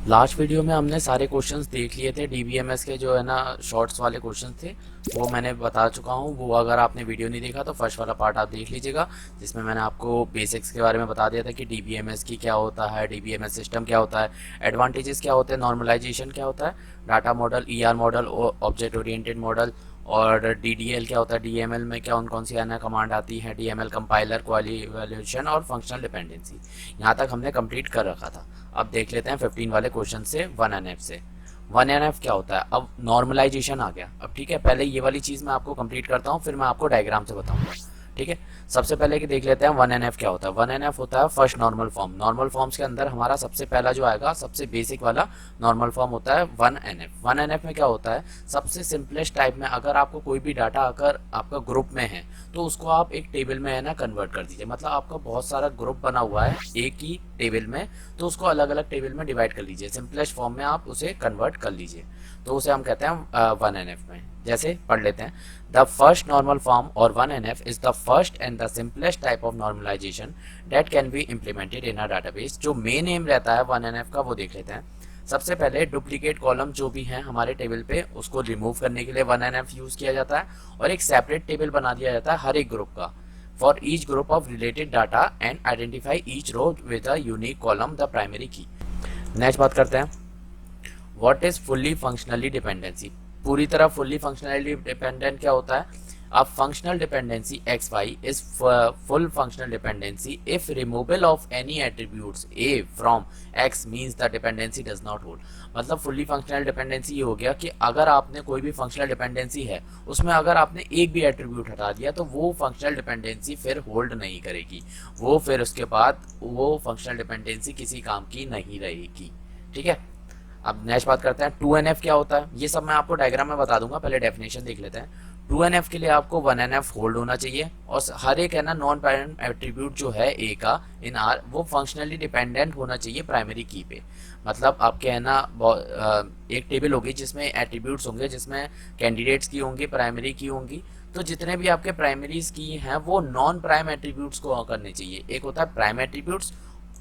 Last video में हमने सारे क्वेश्चंस देख लिए थे। डीबीएमएस के जो है ना शॉर्ट्स वाले क्वेश्चंस थे वो मैंने बता चुका हूँ। वो अगर आपने वीडियो नहीं देखा तो फर्स्ट वाला पार्ट आप देख लीजिएगा, जिसमें मैंने आपको बेसिक्स के बारे में बता दिया था कि डीबीएमएस की क्या होता है, डीबीएमएस सिस्टम क्या होता है, एडवांटेजेस क्या होते हैं, नॉर्मलाइजेशन क्या होता है, data model, ER model, object oriented model, और डीडीएल क्या होता है, डीएमएल में क्या कौन सी आना कमांड आती है, डीएमएल कंपाइलर, क्वालिफिकेशन और फंक्शनल डिपेंडेंसी। यहाँ तक हमने कंप्लीट कर रखा था। अब देख लेते हैं 15 वाले क्वेश्चन से 1NF से। 1NF क्या होता है? अब नॉर्मलाइजेशन आ गया। अब ठीक है, पहले ये वाली चीज़ मैं आपको कंप्लीट करता हूँ, फिर मैं आपको डायग्राम से बताऊंगा। ठीक है, सबसे पहले कि देख लेते हैं 1NF क्या होता है। 1NF होता है first normal form. Normal forms के अंदर हमारा सबसे पहला जो आएगा, सबसे बेसिक वाला नॉर्मल फॉर्म होता है 1NF। 1NF में क्या होता है? सबसे सिंपलेस्ट टाइप में अगर आपको कोई भी डाटा अगर आपका ग्रुप में है तो उसको आप एक टेबल में है ना कन्वर्ट कर दीजिए। मतलब आपका बहुत सारा ग्रुप बना हुआ है एक ही टेबल में, तो उसको अलग अलग टेबल में डिवाइड कर लीजिए, सिंपलेस्ट फॉर्म में आप उसे कन्वर्ट कर लीजिए, तो उसे हम कहते हैं 1NF में। जैसे पढ़ लेते हैं, द फर्स्ट नॉर्मल फॉर्म और 1NF is the first and the simplest type of normalization that can be implemented in a database. जो मेन एम रहता है 1NF का वो देख लेते हैं। सबसे पहले डुप्लीकेट कॉलम जो भी हैं हमारे टेबल पे उसको रिमूव करने के लिए 1NF यूज किया जाता है, और एक सेपरेट टेबल बना दिया जाता है हर एक ग्रुप का for each group of related data and identify each row with a unique column the primary key. Next बात करते हैं, what is fully functionally dependency. पूरी तरह फुल्ली फंक्शनली डिपेंडेंट क्या होता है? अब functional dependency X Y is full functional dependency if removal of any attributes A from X means the dependency does not hold. मतलब फुल्ली फंक्शनल डिपेंडेंसी ये हो गया कि अगर आपने कोई भी फंक्शनल डिपेंडेंसी है उसमें अगर आपने एक भी एट्रीब्यूट हटा दिया तो वो फंक्शनल डिपेंडेंसी फिर होल्ड नहीं करेगी, वो फिर उसके बाद वो फंक्शनल डिपेंडेंसी किसी काम की नहीं रहेगी। ठीक है, अब नेक्स्ट बात करते हैं 2NF क्या होता है। ये सब मैं आपको डायग्राम में बता दूंगा, पहले डेफिनेशन देख लेते हैं। 2NF के लिए आपको 1NF होल्ड होना चाहिए, और हर एक है ना नॉन पैरेंट एट्रीब्यूट जो है ए का इन आर वो फंक्शनली डिपेंडेंट होना चाहिए प्राइमरी की पे। मतलब आपके है ना एक टेबल होगी जिसमें एट्रीब्यूट्स होंगे, जिसमें कैंडिडेट्स की होंगी, प्राइमरी की होंगी, तो जितने भी आपके प्राइमरीज की हैं वो नॉन प्राइम एट्रीब्यूट्स को करने चाहिए। एक होता है प्राइम एट्रीब्यूट्स,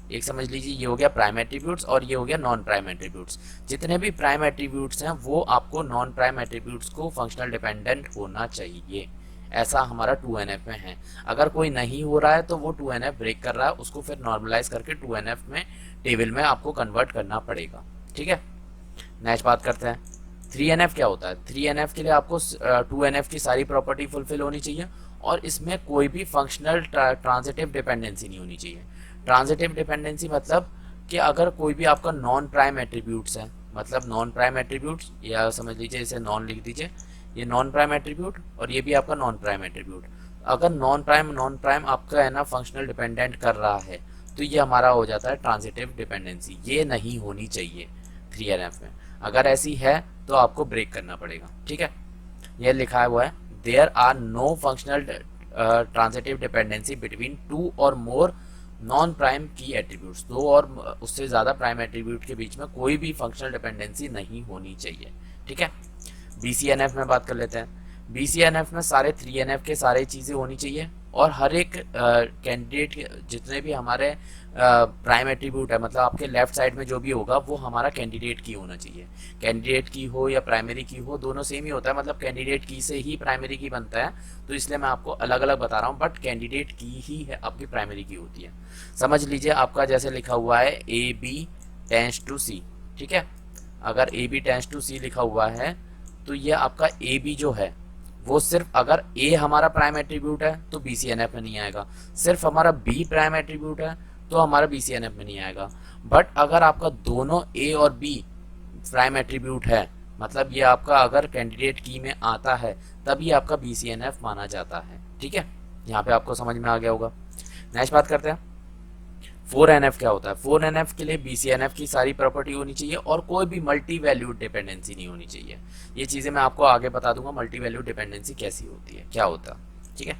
एक समझ लीजिए ये हो गया प्राइम एट्रीब्यूट्स, और ये हो गया नॉन प्राइम एट्रीब्यूट्स। जितने भी प्राइम एट्रीब्यूट्स हैं वो आपको नॉन प्राइम एट्रीब्यूट्स को फंक्शनल डिपेंडेंट होना चाहिए। ऐसा हमारा 2NF में है। अगर कोई नहीं हो रहा है तो वो 2NF ब्रेक कर रहा है, उसको फिर नॉर्मलाइज करके 2NF में टेबल में आपको कन्वर्ट करना पड़ेगा। ठीक है, नेक्स्ट बात करते हैं 3NF क्या होता है। 3NF के लिए आपको 2NF की सारी प्रॉपर्टी फुलफिल होनी चाहिए, और इसमें कोई भी फंक्शनल ट्रांजिटिव डिपेंडेंसी नहीं होनी चाहिए। ट्रांजिटिव डिपेंडेंसी मतलब कि अगर कोई भी आपका नॉन प्राइम एट्रीब्यूट्स है, मतलब नॉन प्राइम एट्रीब्यूट्स, या समझ लीजिए इसे नॉन लिख दीजिए, ये नॉन प्राइम एट्रीब्यूट और ये भी आपका नॉन प्राइम एट्रीब्यूट, अगर नॉन प्राइम आपका है ना फंक्शनल डिपेंडेंट कर रहा है तो ये हमारा हो जाता है ट्रांजिटिव डिपेंडेंसी। ये नहीं होनी चाहिए 3NF में, अगर ऐसी है तो आपको ब्रेक करना पड़ेगा। ठीक है, ये लिखा हुआ है there are no functional transitive dependency between two or more non prime key attributes. दो और उससे ज़्यादा प्राइम एट्रीब्यूट के बीच में कोई भी फंक्शनल डिपेंडेंसी नहीं होनी चाहिए। ठीक है, BCNF में बात कर लेते हैं। BCNF में सारे 3NF के सारे चीज़ें होनी चाहिए, और हर एक कैंडिडेट जितने भी हमारे प्राइम एट्रीब्यूट है, मतलब आपके लेफ्ट साइड में जो भी होगा वो हमारा कैंडिडेट की होना चाहिए। कैंडिडेट की हो या प्राइमरी की हो, दोनों सेम ही होता है, मतलब कैंडिडेट की से ही प्राइमरी की बनता है, तो इसलिए मैं आपको अलग अलग बता रहा हूँ, बट कैंडिडेट की ही है आपकी प्राइमरी की होती है। समझ लीजिए आपका जैसे लिखा हुआ है AB टेंड्स टू C। ठीक है, अगर AB टेंड्स टू C लिखा हुआ है तो ये आपका AB जो है वो सिर्फ अगर A हमारा प्राइम एट्रीब्यूट है तो BCNF में नहीं आएगा, सिर्फ हमारा B प्राइम एट्रीब्यूट है तो हमारा BCNF में नहीं आएगा। बट अगर आपका दोनों A और B प्राइम एट्रीब्यूट है, मतलब ये आपका अगर कैंडिडेट की में आता है तभी आपका BCNF माना जाता है। ठीक है, यहाँ पे आपको समझ में आ गया होगा। नेक्स्ट बात करते हैं 4NF क्या होता है। 4NF के लिए BCNF की सारी प्रॉपर्टी होनी चाहिए, और कोई भी मल्टी वैल्यूड डिपेंडेंसी नहीं होनी चाहिए। ये चीज़ें मैं आपको आगे बता दूंगा, मल्टी वैल्यूड डिपेंडेंसी कैसी होती है, क्या होता है। ठीक है,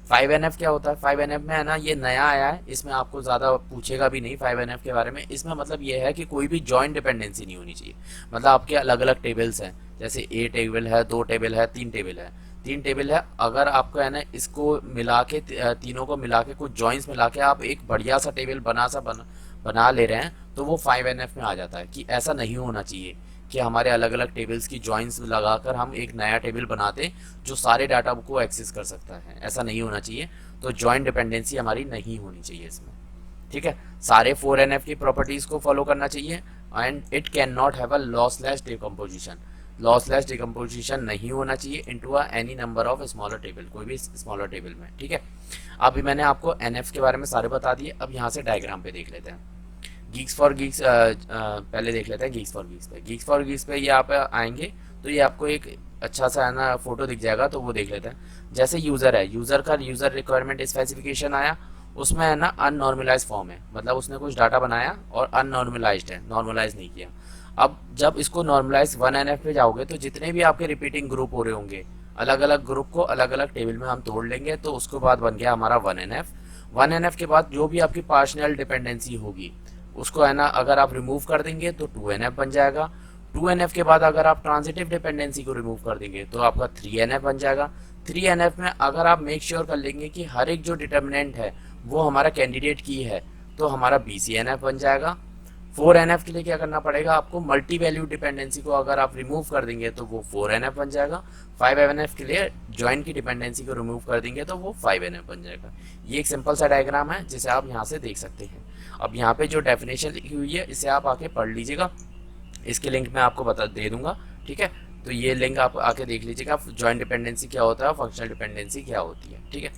5NF क्या होता है। 5NF में है ना ये नया आया है, इसमें आपको ज़्यादा पूछेगा भी नहीं 5NF के बारे में। इसमें मतलब ये है कि कोई भी जॉइंट डिपेंडेंसी नहीं होनी चाहिए। मतलब आपके अलग अलग टेबल्स हैं, जैसे ए टेबल है, 2 टेबल है, 3 टेबल है, 3 टेबल है, अगर आपको है ना इसको मिला के तीनों को मिला के कुछ जॉइंट्स मिला के आप एक बढ़िया सा टेबल बना ले रहे हैं तो वो 5NF में आ जाता है। कि ऐसा नहीं होना चाहिए कि हमारे अलग अलग टेबल्स की जॉइंस लगाकर हम एक नया टेबल बनाते जो सारे डाटा को एक्सेस कर सकता है, ऐसा नहीं होना चाहिए। तो जॉइंट डिपेंडेंसी हमारी नहीं होनी चाहिए इसमें, ठीक है। सारे 4NF की प्रॉपर्टीज को फॉलो करना चाहिए and it can not have a lossless decomposition. Lossless decomposition नहीं होना चाहिए into any number of smaller table, कोई भी स्मॉलर टेबल में, ठीक है। अभी मैंने आपको NF के बारे में सारे बता दिए। अब यहाँ से डायग्राम पे देख लेते हैं। गीक्स फॉर गीक्स पहले देख लेते हैं। गीक्स फॉर गीक्स पे, गीक्स फॉर गीक्स पे ये आप आएंगे तो ये आपको एक अच्छा सा है ना फोटो दिख जाएगा, तो वो देख लेते हैं। जैसे यूज़र है, यूज़र का यूज़र रिक्वायरमेंट स्पेसिफिकेशन आया, उसमें है ना अननॉर्मलाइज फॉर्म है, मतलब उसने कुछ डाटा बनाया और अननॉर्मलाइज्ड है, नॉर्मलाइज नहीं किया। अब जब इसको नॉर्मलाइज 1NF पे जाओगे तो जितने भी आपके रिपीटिंग ग्रुप हो रहे होंगे, अलग अलग ग्रुप को अलग अलग टेबल में हम तोड़ लेंगे, तो उसके बाद बन गया हमारा 1NF। 1NF के बाद जो भी आपकी पार्शियल डिपेंडेंसी होगी उसको है ना अगर आप रिमूव कर देंगे तो 2NF बन जाएगा। 2NF के बाद अगर आप ट्रांजिटिव डिपेंडेंसी को रिमूव कर देंगे तो आपका 3NF बन जाएगा। 3NF में अगर आप मेक श्योर कर लेंगे कि हर एक जो डिटर्मिनेंट है वो हमारा कैंडिडेट की है तो हमारा BCNF बन जाएगा। 4NF के लिए क्या करना पड़ेगा आपको, मल्टी वैल्यू डिपेंडेंसी को अगर आप रिमूव कर देंगे तो वो 4NF बन जाएगा। 5NF के लिए जॉइंट की डिपेंडेंसी को रिमूव कर देंगे तो वो 5NF बन जाएगा। ये एक सिंपल सा डायग्राम है जिसे आप यहाँ से देख सकते हैं। अब यहाँ पे जो डेफिनेशन लिखी हुई है इसे आप आके पढ़ लीजिएगा, इसके लिंक मैं आपको बता दे दूंगा, ठीक है। तो ये लिंक आप आके देख लीजिएगा, जॉइंट डिपेंडेंसी क्या होता है, फंक्शनल डिपेंडेंसी क्या होती है, ठीक है।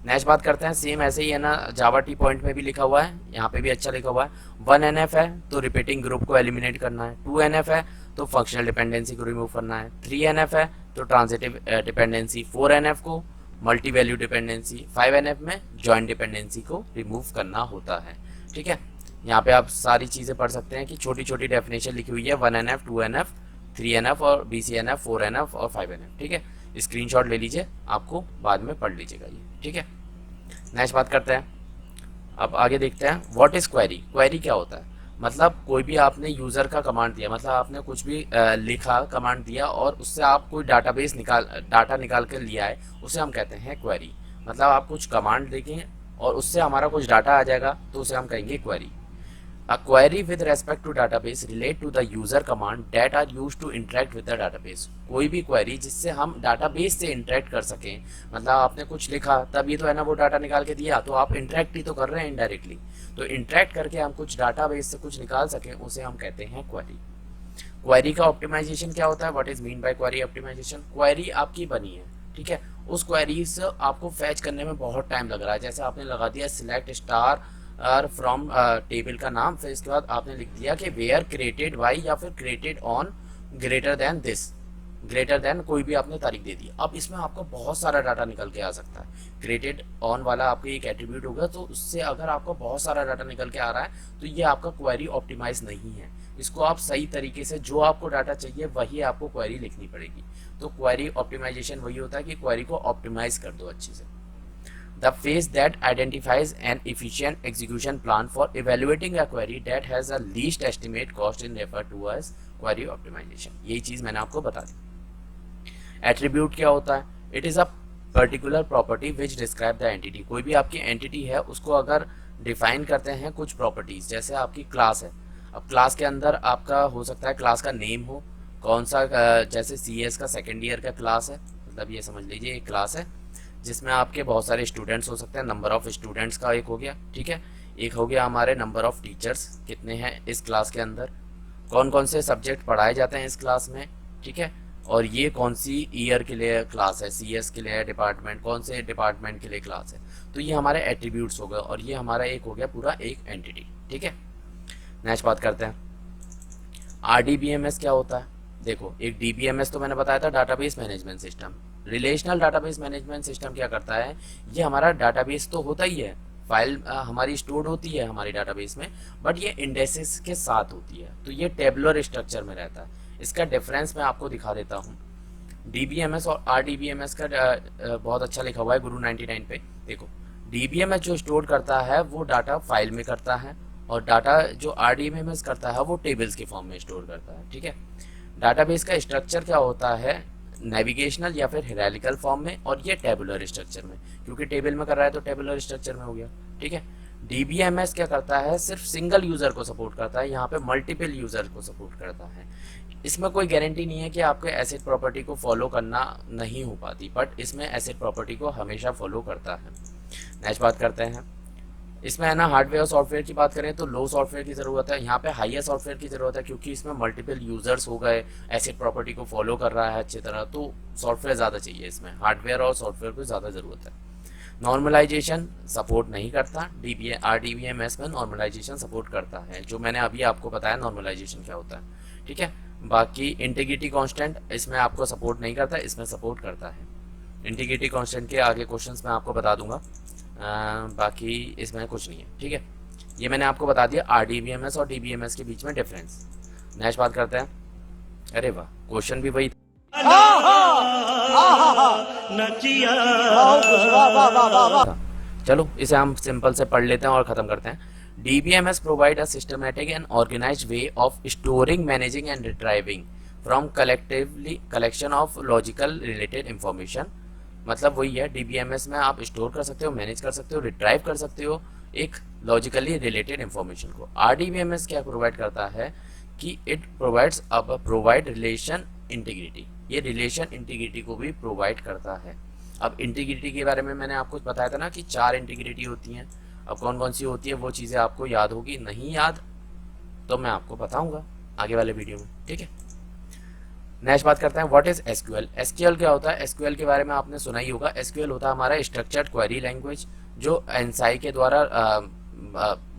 नेक्स्ट बात करते हैं, सेम ऐसे ही है ना जावा टी पॉइंट में भी लिखा हुआ है, यहाँ पे भी अच्छा लिखा हुआ है। 1NF है तो रिपीटिंग ग्रुप को एलिमिनेट करना है, 2NF है तो फंक्शनल डिपेंडेंसी को रिमूव करना है, 3NF है तो ट्रांजिटिव डिपेंडेंसी, 4NF को मल्टी वैल्यू डिपेंडेंसी, 5NF में जॉइंट डिपेंडेंसी को रिमूव करना होता है, ठीक है। यहाँ पे आप सारी चीज़ें पढ़ सकते हैं कि छोटी छोटी डेफिनेशन लिखी हुई है, 1NF, 2NF, 3NF और BCNF, 4NF और 5NF, ठीक है। स्क्रीनशॉट ले लीजिए, आपको बाद में पढ़ लीजिएगा ये, ठीक है। नेक्स्ट बात करते हैं, अब आगे देखते हैं व्हाट इज़ क्वेरी। क्वेरी क्या होता है, मतलब कोई भी आपने यूज़र का कमांड दिया, मतलब आपने कुछ भी लिखा कमांड दिया और उससे आप कोई डाटाबेस डाटा निकाल कर लिया है, उसे हम कहते हैं क्वेरी। मतलब आप कुछ कमांड देखें और उससे हमारा कुछ डाटा आ जाएगा तो उसे हम कहेंगे query. A query with respect to database relate to the user command that are used to interact with the database। कोई भी क्वेरी जिससे हम डाटाबेस से इंटरेक्ट कर सकें, मतलब आपने कुछ लिखा तभी तो है ना वो डाटा निकाल के दिया, तो आप इंटरेक्ट ही तो कर रहे हैं इनडायरेक्टली, तो इंटरेक्ट करके हम कुछ डाटाबेस से कुछ निकाल सकें उसे हम कहते हैं क्वेरी। क्वेरी का ऑप्टिमाइजेशन क्या होता है, what is mean by query optimization. Query आपकी बनी है, ठीक है, उस क्वेरी से आपको फैच करने में बहुत टाइम लग रहा है, जैसे आपने लगा दिया सिलेक्ट स्टार और फ्रॉम टेबल का नाम, फिर इसके बाद आपने लिख दिया कि वेयर क्रिएटेड बाई या फिर created on greater than this, greater than कोई भी आपने तारीख दे दी। अब इसमें आपको बहुत सारा डाटा निकल के आ सकता है। क्रिएटेड ऑन वाला आपका एक एट्रीब्यूट होगा, तो उससे अगर आपको बहुत सारा डाटा निकल के आ रहा है तो ये आपका क्वेरी ऑप्टिमाइज नहीं है। इसको आप सही तरीके से जो आपको डाटा चाहिए वही आपको क्वेरी लिखनी पड़ेगी। तो क्वेरी ऑप्टिमाइजेशन वही होता है कि क्वेरी को ऑप्टिमाइज कर दो अच्छे से। The phase that identifies an efficient execution plan for evaluating a query that has a least estimate cost is referred to as query optimization। यही चीज़ मैंने आपको बता दी। एट्रीब्यूट क्या होता है, it is a particular property which describe the entity. कोई भी आपकी एंटिटी है उसको अगर डिफाइन करते हैं कुछ प्रॉपर्टीज, जैसे आपकी क्लास है, अब क्लास के अंदर आपका हो सकता है क्लास का नेम हो, कौन सा जैसे CS का सेकेंड ईयर का क्लास है, मतलब ये समझ लीजिए एक क्लास है जिसमें आपके बहुत सारे स्टूडेंट्स हो सकते हैं, नंबर ऑफ स्टूडेंट्स का एक हो गया, ठीक है। एक हो गया हमारे नंबर ऑफ टीचर्स कितने हैं इस क्लास के अंदर, कौन कौन से सब्जेक्ट पढ़ाए जाते हैं इस क्लास में, ठीक है, और ये कौन सी ईयर के लिए क्लास है, CS के लिए डिपार्टमेंट, कौन से डिपार्टमेंट के लिए क्लास है। तो ये हमारे एट्रीब्यूट्स हो गए और ये हमारा एक हो गया पूरा एक एंटिटी, ठीक है। नेक्स्ट बात करते हैं RDBMS क्या होता है। देखो एक DBMS तो मैंने बताया था, database management system. Relational database management system क्या करता है, ये हमारा डाटाबेस तो होता ही है, फाइल हमारी स्टोर होती है हमारी डाटाबेस में, बट ये इंडेक्सेस के साथ होती है, तो ये टेबुलर स्ट्रक्चर में रहता है। इसका डिफरेंस मैं आपको दिखा देता हूँ। DBMS और RDBMS का बहुत अच्छा लिखा हुआ है गुरु 99 पे। देखो DBMS जो स्टोर करता है वो डाटा फाइल में करता है, और डाटा जो RDBMS करता है वो टेबल्स के फॉर्म में स्टोर करता है, ठीक है। डाटाबेस का स्ट्रक्चर क्या होता है, नेविगेशनल या फिर हिरार्चिकल फॉर्म में, और ये टेबुलर स्ट्रक्चर में, क्योंकि टेबल में कर रहा है तो टेबुलर स्ट्रक्चर में हो गया, ठीक है। DBMS क्या करता है, सिर्फ सिंगल यूज़र को सपोर्ट करता है, यहाँ पे मल्टीपल यूज़र को सपोर्ट करता है। इसमें कोई गारंटी नहीं है कि आपके एसेट प्रॉपर्टी को फॉलो करना नहीं हो पाती, बट इसमें एसेट प्रॉपर्टी को हमेशा फॉलो करता है। नेक्स्ट बात करते हैं, इसमें है ना हार्डवेयर और सॉफ्टवेयर की बात करें तो लो सॉफ्टवेयर की ज़रूरत है, यहाँ पे हाईयर सॉफ्टवेयर की ज़रूरत है, क्योंकि इसमें मल्टीपल यूज़र्स हो गए, एसेट प्रॉपर्टी को फॉलो कर रहा है अच्छी तरह, तो सॉफ्टवेयर ज़्यादा चाहिए, इसमें हार्डवेयर और सॉफ्टवेयर को ज़्यादा ज़रूरत है। नॉर्मलाइजेशन सपोर्ट नहीं करता, RDBMS में नॉर्मलाइजेशन सपोर्ट करता है, जो मैंने अभी आपको बताया नॉर्मलाइजेशन क्या होता है, ठीक है। बाकी इंटीग्रिटी कांस्टेंट इसमें आपको सपोर्ट नहीं करता, इसमें सपोर्ट करता है। इंटीग्रिटी कांस्टेंट के आगे क्वेश्चंस मैं आपको बता दूंगा, बाकी इसमें कुछ नहीं है, ठीक है। ये मैंने आपको बता दिया RDBMS और DBMS के बीच में डिफरेंस। नेक्स्ट बात करते हैं, अरे वाह क्वेश्चन भी वही चलो इसे हम सिंपल से पढ़ लेते हैं और ख़त्म करते हैं। DBMS provide a systematic and organized way of storing, managing and retrieving from collection of logical related information। मतलब वही है, DBMS में आप स्टोर कर सकते हो, मैनेज कर सकते हो, रिट्राइव कर सकते हो एक लॉजिकली रिलेटेड इंफॉर्मेशन को। RDBMS क्या प्रोवाइड करता है कि इट प्रोवाइड रिलेशन इंटीग्रिटी, ये रिलेशन इंटीग्रिटी को भी प्रोवाइड करता है। अब इंटीग्रिटी के बारे में मैंने आपको बताया था ना कि 4 इंटीग्रिटी होती हैं। अब कौन कौन सी होती है वो चीज़ें आपको याद होगी, नहीं याद तो मैं आपको बताऊंगा आगे वाले वीडियो में, ठीक है। नेक्स्ट बात करते हैं, व्हाट इज SQL। SQL क्या होता है, SQL के बारे में आपने सुना ही होगा। SQL होता है हमारा स्ट्रक्चर्ड क्वेरी लैंग्वेज, जो एनसाई के द्वारा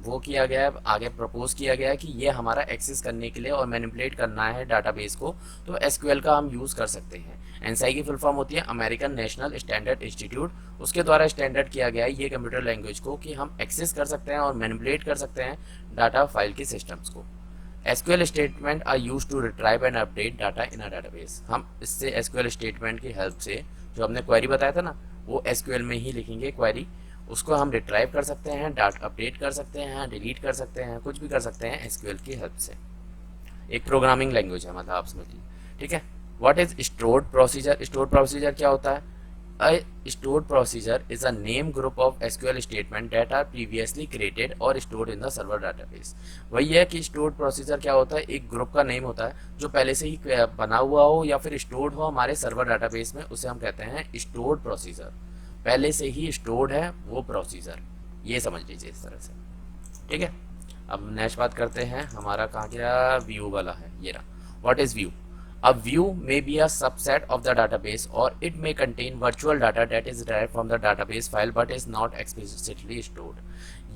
वो किया गया है, आगे प्रपोज किया गया है कि ये हमारा एक्सेस करने के लिए और मैनिपुलेट करना है डाटाबेस को, तो SQL का हम यूज़ कर सकते हैं। एनसाई की फुल फॉर्म होती है अमेरिकन नेशनल स्टैंडर्ड इंस्टीट्यूट, उसके द्वारा स्टैंडर्ड किया गया है ये कंप्यूटर लैंग्वेज को कि हम एक्सेस कर सकते हैं और मैनिपुलेट कर सकते हैं डाटा फाइल के सिस्टम्स को। SQL statement are use to retrieve and update data in a database. हम इससे SQL स्टेटमेंट की हेल्प से, जो हमने क्वेरी बताया था ना, वो SQL में ही लिखेंगे क्वेरी, उसको हम रिट्राइव कर सकते हैं, डाटा अपडेट कर सकते हैं, डिलीट कर सकते हैं, कुछ भी कर सकते हैं SQL की हेल्प से। एक प्रोग्रामिंग लैंग्वेज है, मतलब आप समझ लीजिए, ठीक है। What is stored procedure. Stored procedure क्या होता है, A stored procedure is a name group of SQL statement that are previously created or stored in the server database। वही है कि stored procedure क्या होता है, एक ग्रुप का नेम होता है जो पहले से ही बना हुआ हो या फिर stored हो हमारे सर्वर डाटाबेस में, उसे हम कहते हैं stored procedure। पहले से ही stored है वो प्रोसीजर, ये समझ लीजिए इस तरह से, ठीक है। अब नेक्स्ट बात करते हैं, हमारा कहाँ गया, व्यू वाला है, ये रहा। What is view. A view may be a subset of the database or it may contain virtual data that is derived from the database file but is not explicitly stored।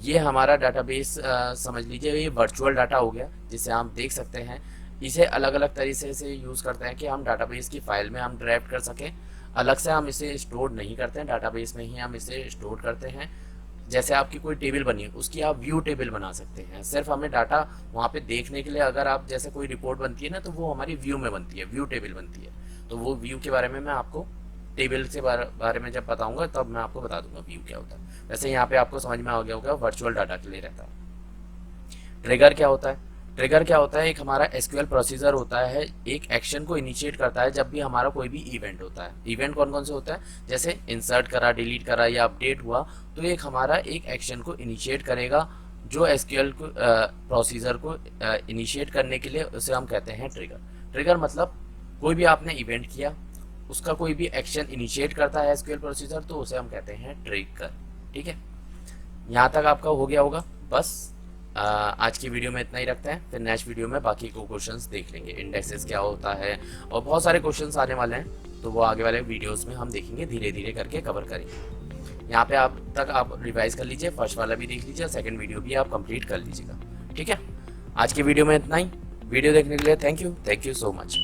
ये हमारा database समझ लीजिए ये virtual data हो गया जिसे हम देख सकते हैं। इसे अलग अलग तरीके से यूज़ करते हैं कि हम database की फाइल में हम ड्राइव कर सकें, अलग से हम इसे स्टोर नहीं करते हैं, database में ही हम इसे स्टोर करते हैं। जैसे आपकी कोई टेबल बनी है, उसकी आप व्यू टेबल बना सकते हैं, सिर्फ हमें डाटा वहाँ पे देखने के लिए, अगर आप जैसे कोई रिपोर्ट बनती है ना, तो वो हमारी व्यू में बनती है, व्यू टेबल बनती है। तो वो व्यू के बारे में मैं आपको टेबल से बारे में जब बताऊंगा तब मैं आपको बता दूंगा व्यू क्या होता है। वैसे यहाँ पे आपको समझ में आ गया होगा वर्चुअल डाटा के लिए रहता है। ट्रिगर क्या होता है, ट्रिगर क्या होता है, एक हमारा SQL प्रोसीजर होता है, एक एक्शन को इनिशिएट करता है जब भी हमारा कोई भी इवेंट होता है। इवेंट कौन कौन से होता है, जैसे इंसर्ट करा, डिलीट करा या अपडेट हुआ, तो एक हमारा एक एक्शन को इनिशिएट करेगा जो SQL को प्रोसीजर को इनिशिएट करने के लिए, उसे हम कहते हैं ट्रिगर। ट्रिगर मतलब कोई भी आपने इवेंट किया, उसका कोई भी एक्शन इनिशिएट करता है SQL प्रोसीजर, तो उसे हम कहते हैं ट्रिगर, ठीक है। यहाँ तक आपका हो गया होगा। बस आज की वीडियो में इतना ही रखते हैं, फिर नेक्स्ट वीडियो में बाकी को क्वेश्चंस देख लेंगे, इंडेक्सेस क्या होता है और बहुत सारे क्वेश्चंस आने वाले हैं, तो वो आगे वाले वीडियोस में हम देखेंगे, धीरे धीरे करके कवर करेंगे। यहाँ पे आप तक आप रिवाइज कर लीजिए, फर्स्ट वाला भी देख लीजिए, सेकंड वीडियो भी आप कंप्लीट कर लीजिएगा, ठीक है। आज की वीडियो में इतना ही। वीडियो देखने के लिए थैंक यू सो मच।